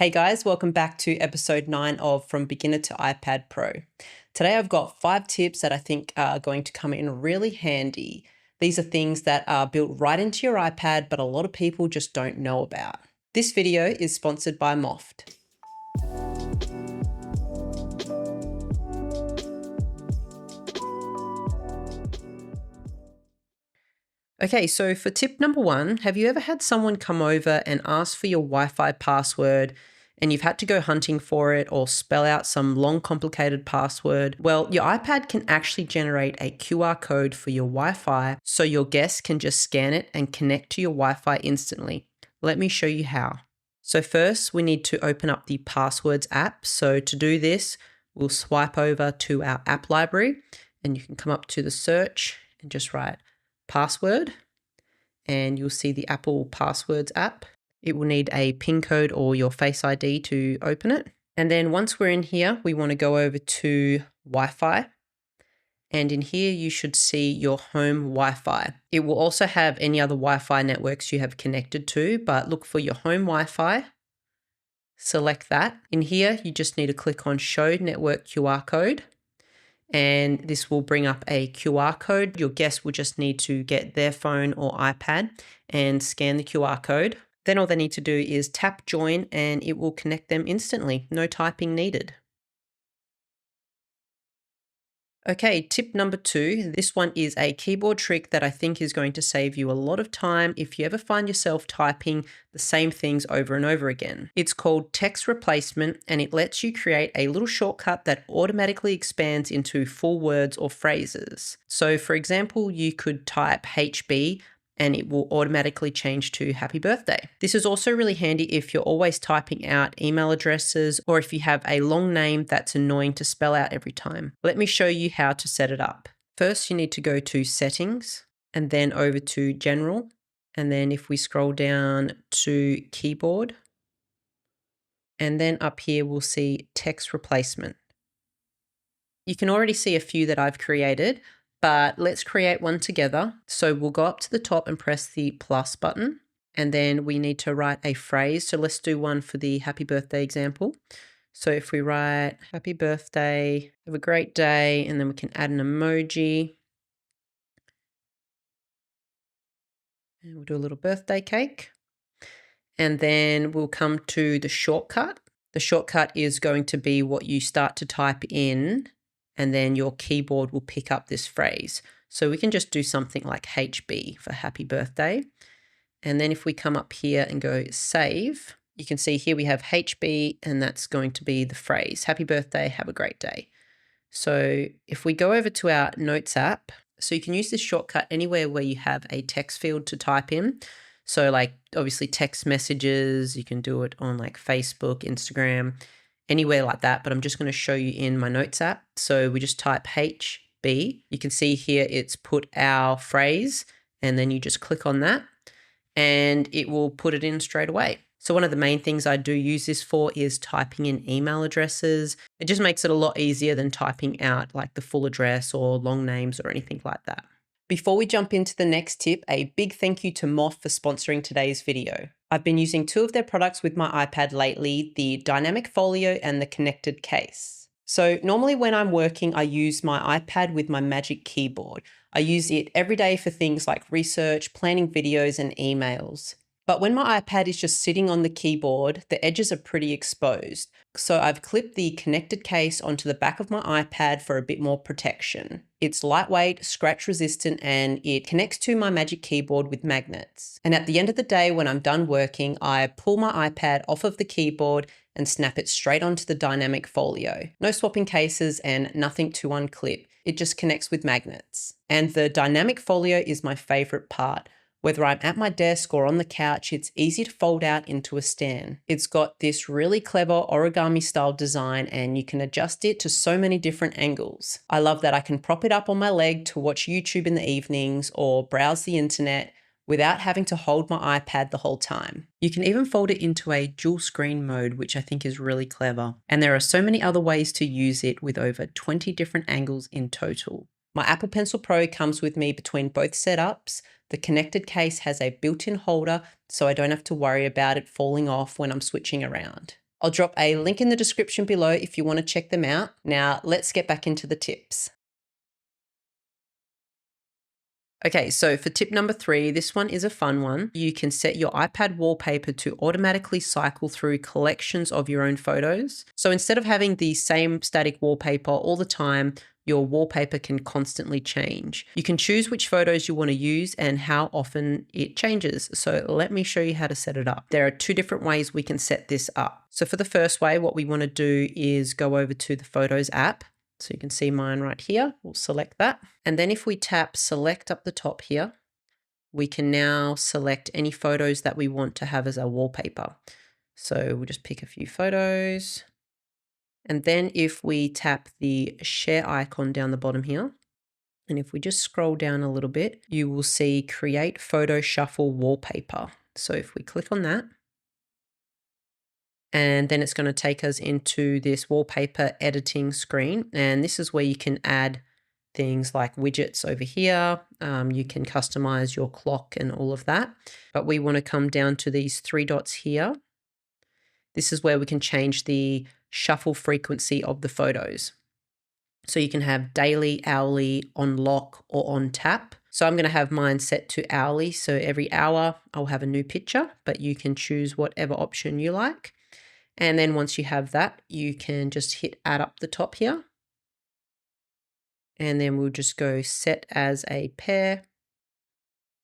Hey guys, welcome back to episode 9 of From Beginner to iPad Pro. Today I've got 5 tips that I think are going to come in really handy. These are things that are built right into your iPad, but a lot of people just don't know about. This video is sponsored by MOFT. Okay, so for tip number 1, have you ever had someone come over and ask for your Wi-Fi password and you've had to go hunting for it or spell out some long complicated password? Well, your iPad can actually generate a QR code for your Wi-Fi so your guests can just scan it and connect to your Wi-Fi instantly. Let me show you how. So first, we need to open up the Passwords app. So to do this, we'll swipe over to our app library and you can come up to the search and just write password, and you'll see the Apple Passwords app. It will need a PIN code or your Face ID to open it. And then once we're in here, we want to go over to Wi-Fi. And in here, you should see your home Wi-Fi. It will also have any other Wi-Fi networks you have connected to, but look for your home Wi-Fi. Select that. In here, you just need to click on Show Network QR Code. And this will bring up a QR code. Your guest will just need to get their phone or iPad and scan the QR code. Then all they need to do is tap join and it will connect them instantly. No typing needed. Okay, tip number 2. This one is a keyboard trick that I think is going to save you a lot of time if you ever find yourself typing the same things over and over again. It's called text replacement and it lets you create a little shortcut that automatically expands into full words or phrases. So for example, you could type HB and it will automatically change to happy birthday. This is also really handy if you're always typing out email addresses or if you have a long name that's annoying to spell out every time. Let me show you how to set it up. First, you need to go to Settings and then over to General. And then if we scroll down to Keyboard, and then up here we'll see Text Replacement. You can already see a few that I've created, but let's create one together. So we'll go up to the top and press the plus button, and then we need to write a phrase. So let's do one for the happy birthday example. So if we write happy birthday, have a great day, and then we can add an emoji. And we'll do a little birthday cake. And then we'll come to the shortcut. The shortcut is going to be what you start to type in, and then your keyboard will pick up this phrase. So we can just do something like HB for happy birthday. And then if we come up here and go save, you can see here we have HB and that's going to be the phrase, happy birthday, have a great day. So if we go over to our Notes app, so you can use this shortcut anywhere where you have a text field to type in. So like obviously text messages, you can do it on like Facebook, Instagram, anywhere like that, but I'm just going to show you in my Notes app. So we just type HB. You can see here it's put our phrase, and then you just click on that and it will put it in straight away. So one of the main things I do use this for is typing in email addresses. It just makes it a lot easier than typing out like the full address or long names or anything like that. Before we jump into the next tip, a big thank you to MOFT for sponsoring today's video. I've been using 2 of their products with my iPad lately, the Dynamic Folio and the connected case. So normally when I'm working, I use my iPad with my Magic Keyboard. I use it every day for things like research, planning videos, and emails. But when my iPad is just sitting on the keyboard, the edges are pretty exposed. So I've clipped the connected case onto the back of my iPad for a bit more protection. It's lightweight, scratch resistant, and it connects to my Magic Keyboard with magnets. And at the end of the day, when I'm done working, I pull my iPad off of the keyboard and snap it straight onto the Dynamic Folio. No swapping cases and nothing to unclip. It just connects with magnets. And the Dynamic Folio is my favorite part. Whether I'm at my desk or on the couch, it's easy to fold out into a stand. It's got this really clever origami style design and you can adjust it to so many different angles. I love that I can prop it up on my leg to watch YouTube in the evenings or browse the internet without having to hold my iPad the whole time. You can even fold it into a dual screen mode, which I think is really clever. And there are so many other ways to use it with over 20 different angles in total. My Apple Pencil Pro comes with me between both setups. The connected case has a built-in holder, so I don't have to worry about it falling off when I'm switching around. I'll drop a link in the description below if you want to check them out. Now let's get back into the tips. Okay, so for tip number 3, this one is a fun one. You can set your iPad wallpaper to automatically cycle through collections of your own photos. So instead of having the same static wallpaper all the time, your wallpaper can constantly change. You can choose which photos you want to use and how often it changes. So let me show you how to set it up. There are 2 different ways we can set this up. So for the first way, what we want to do is go over to the Photos app. So you can see mine right here. We'll select that. And then if we tap select up the top here, we can now select any photos that we want to have as our wallpaper. So we'll just pick a few photos. And then if we tap the share icon down the bottom here, and if we just scroll down a little bit, you will see create photo shuffle wallpaper. So if we click on that, and then it's going to take us into this wallpaper editing screen. And this is where you can add things like widgets over here. You can customize your clock and all of that. But we want to come down to these 3 dots here. This is where we can change the shuffle frequency of the photos. So you can have daily, hourly, on lock, or on tap. So I'm going to have mine set to hourly. So every hour I'll have a new picture, but you can choose whatever option you like. And then once you have that, you can just hit add up the top here. And then we'll just go set as a pair.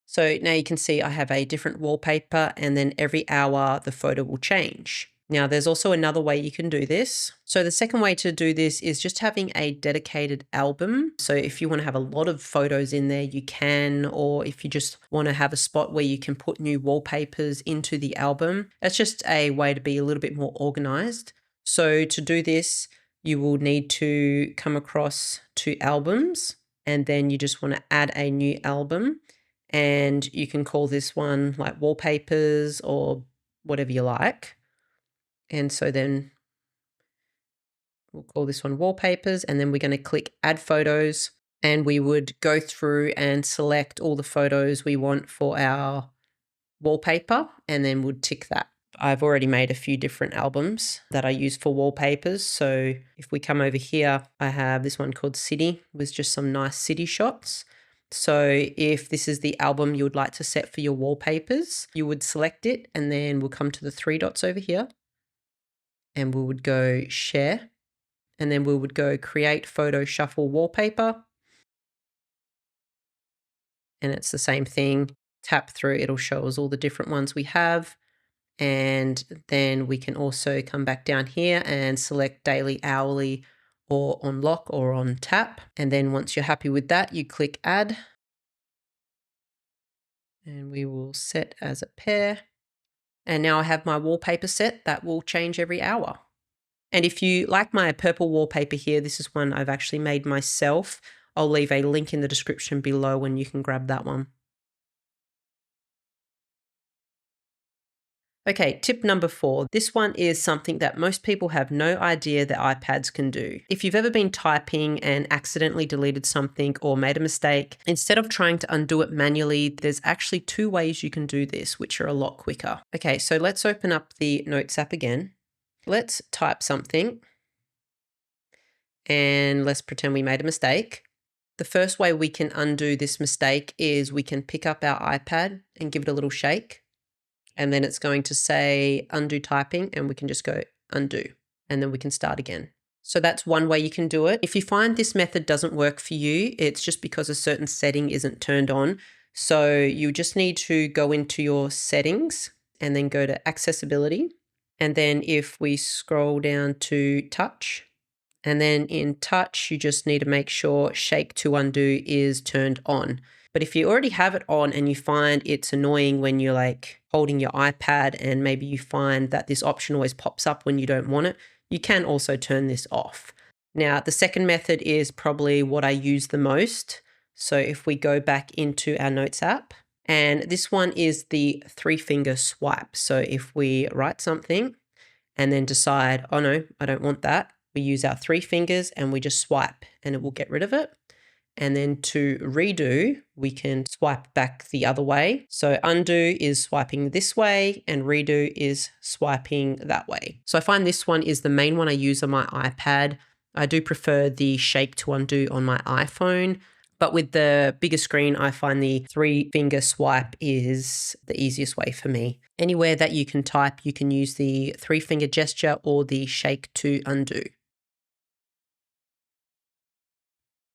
So now you can see I have a different wallpaper, and then every hour the photo will change. Now there's also another way you can do this. So the second way to do this is just having a dedicated album. So if you want to have a lot of photos in there, you can, or if you just want to have a spot where you can put new wallpapers into the album, that's just a way to be a little bit more organized. So to do this, you will need to come across to albums, and then you just want to add a new album, and you can call this one like wallpapers or whatever you like. And so then we'll call this one wallpapers, and then we're going to click add photos, and we would go through and select all the photos we want for our wallpaper, and then we'll tick that. I've already made a few different albums that I use for wallpapers. So if we come over here, I have this one called City with just some nice city shots. So if this is the album you would like to set for your wallpapers, you would select it, and then we'll come to the 3 dots over here. And we would go share, and then we would go create photo shuffle wallpaper. And it's the same thing. Tap through, it'll show us all the different ones we have. And then we can also come back down here and select daily, hourly, or on lock or on tap. And then once you're happy with that, you click add. And we will set as a pair. And now I have my wallpaper set that will change every hour. And if you like my purple wallpaper here, this is one I've actually made myself. I'll leave a link in the description below and you can grab that one. Okay, tip number 4. This one is something that most people have no idea that iPads can do. If you've ever been typing and accidentally deleted something or made a mistake, instead of trying to undo it manually, there's actually 2 ways you can do this, which are a lot quicker. Okay, so let's open up the Notes app again. Let's type something and let's pretend we made a mistake. The first way we can undo this mistake is we can pick up our iPad and give it a little shake. And then it's going to say undo typing, and we can just go undo, and then we can start again. So that's one way you can do it. If you find this method doesn't work for you, it's just because a certain setting isn't turned on. So you just need to go into your settings and then go to accessibility. And then if we scroll down to touch, and then in touch, you just need to make sure shake to undo is turned on. But if you already have it on and you find it's annoying when you're like holding your iPad and maybe you find that this option always pops up when you don't want it, you can also turn this off. Now, the second method is probably what I use the most. So if we go back into our Notes app, and this one is the 3-finger swipe. So if we write something and then decide, oh no, I don't want that, we use our 3 fingers and we just swipe and it will get rid of it. And then to redo, we can swipe back the other way. So undo is swiping this way and redo is swiping that way. So I find this one is the main one I use on my iPad. I do prefer the shake to undo on my iPhone. But with the bigger screen, I find the 3-finger swipe is the easiest way for me. Anywhere that you can type, you can use the 3-finger gesture or the shake to undo.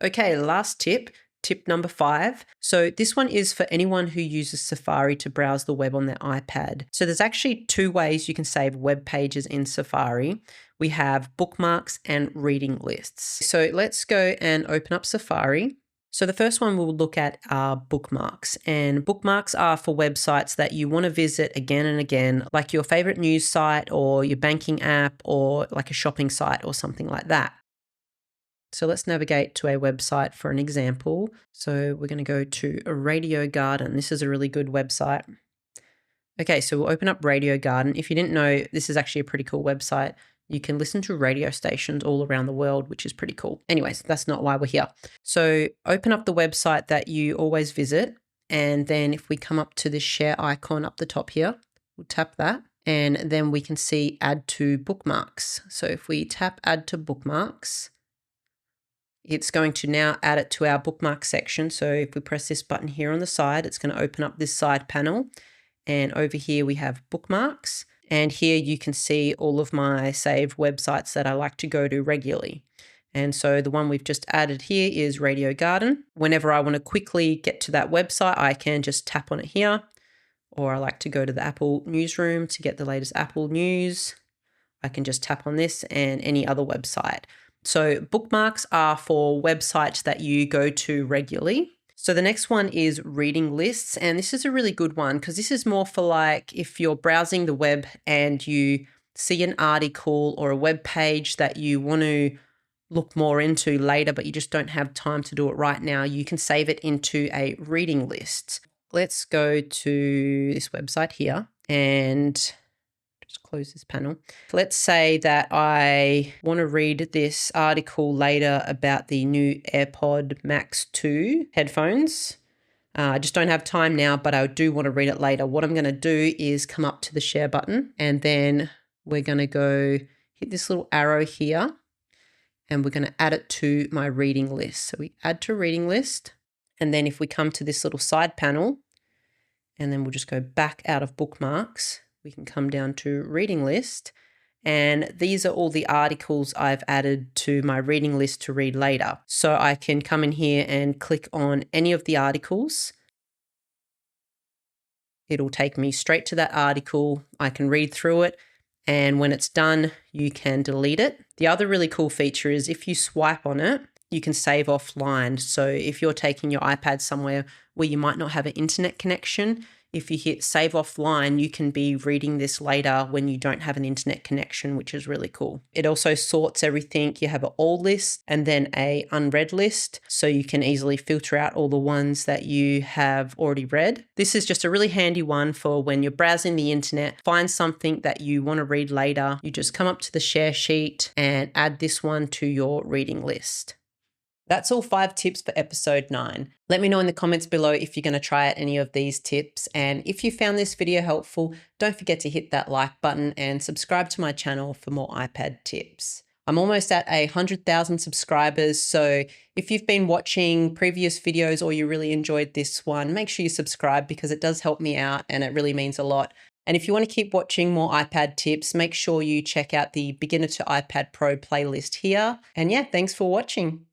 Okay, last tip, tip number 5. So this one is for anyone who uses Safari to browse the web on their iPad. So there's actually 2 ways you can save web pages in Safari. We have bookmarks and reading lists. So let's go and open up Safari. So the first one we'll look at are bookmarks, and bookmarks are for websites that you want to visit again and again, like your favorite news site or your banking app or like a shopping site or something like that. So let's navigate to a website for an example. So we're going to go to a Radio Garden. This is a really good website. Okay, so we'll open up Radio Garden. If you didn't know, this is actually a pretty cool website. You can listen to radio stations all around the world, which is pretty cool. Anyways, that's not why we're here. So open up the website that you always visit. And then if we come up to this share icon up the top here, we'll tap that. And then we can see add to bookmarks. So if we tap add to bookmarks, it's going to now add it to our bookmark section. So if we press this button here on the side, it's going to open up this side panel. And over here we have bookmarks. And here you can see all of my saved websites that I like to go to regularly. And so the one we've just added here is Radio Garden. Whenever I want to quickly get to that website, I can just tap on it here. Or I like to go to the Apple newsroom to get the latest Apple news. I can just tap on this and any other website. So bookmarks are for websites that you go to regularly. So the next one is reading lists. And this is a really good one because this is more for like if you're browsing the web and you see an article or a web page that you want to look more into later, but you just don't have time to do it right now, you can save it into a reading list. Let's go to this website here and just close this panel. Let's say that I want to read this article later about the new AirPod Max 2 headphones. I just don't have time now, but I do want to read it later. What I'm going to do is come up to the share button and then we're going to go hit this little arrow here and we're going to add it to my reading list. So we add to reading list. And then if we come to this little side panel and then we'll just go back out of bookmarks, we can come down to reading list. And these are all the articles I've added to my reading list to read later. So I can come in here and click on any of the articles. It'll take me straight to that article. I can read through it. And when it's done, you can delete it. The other really cool feature is if you swipe on it, you can save offline. So if you're taking your iPad somewhere where you might not have an internet connection, if you hit save offline, you can be reading this later when you don't have an internet connection, which is really cool. It also sorts everything. You have an all list and then a unread list, so you can easily filter out all the ones that you have already read. This is just a really handy one for when you're browsing the internet, find something that you want to read later. You just come up to the share sheet and add this one to your reading list. That's all 5 tips for episode 9. Let me know in the comments below if you're going to try out any of these tips. And if you found this video helpful, don't forget to hit that like button and subscribe to my channel for more iPad tips. I'm almost at 100,000 subscribers. So if you've been watching previous videos or you really enjoyed this one, make sure you subscribe because it does help me out and it really means a lot. And if you want to keep watching more iPad tips, make sure you check out the Beginner to iPad Pro playlist here. And yeah, thanks for watching.